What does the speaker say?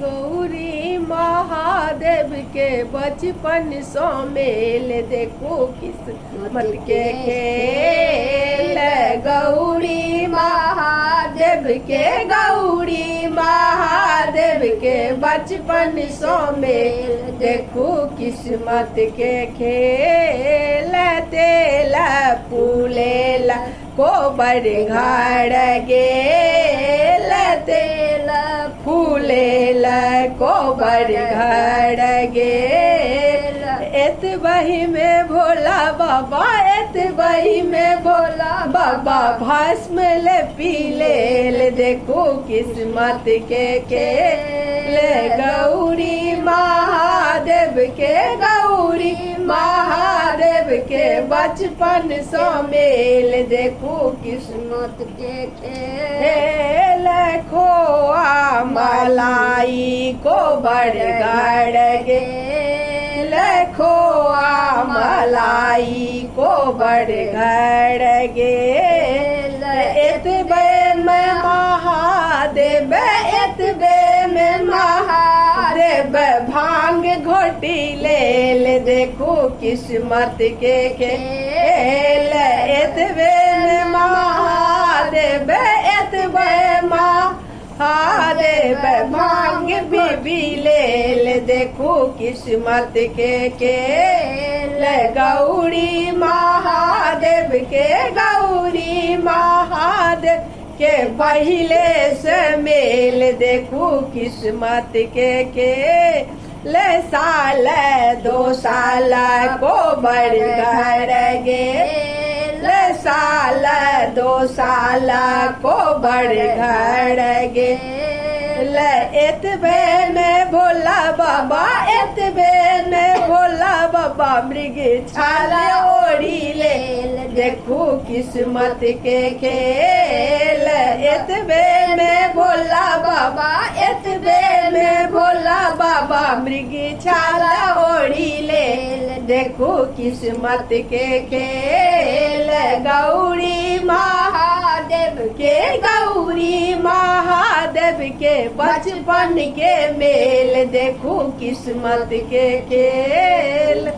गौरी महादेव के बचपन सो मेल देखो किस्मत के खेल। गौरी महादेव के गौरी महादेव के बचपन सो मेल देखो किस्मत के खेल। तेला फूलेला कोबर घर गेल तेला फूलेला कोबर घर गेल। एत बही में भोला बाबा एत बही में भोला बाबा भस्म ले पी लेल देखो किस्मत के खेल। गौरी महादेव के गौरी महादेव के बचपन सो मेल देखो किस्मत के खेल। खोआ मलाई को बड़गड़ गेल खोआ मलाई को बड़गड़ गेल। एतबे में महादेव एतबे में महादेव भांग घोटी लेल देखो किस्मत के खेल। एतबे में महादेव एतबे महादेव भांग भी लेल देखो किस्मत के खेल। गौरी महादेव के गौरी महादेव के पहले से मेल देखो किस्मत के खेल। साल 2 साल को बड़ घर गेल साल 2 साल को बड़ घर गेल। एतबे में भोला बाबा एतबे में भोला बाबा मृग छाल ओढ़ी लेल देखो किस्मत के खेल। एतबे में भोला बाबा एतबे में भोला बाबा मृग छाल ओढ़ी लेल देखो किस्मत के खेल। गौरी महादेव के गौरी महादेव के बचपन के मेल देखो किस्मत के खेल।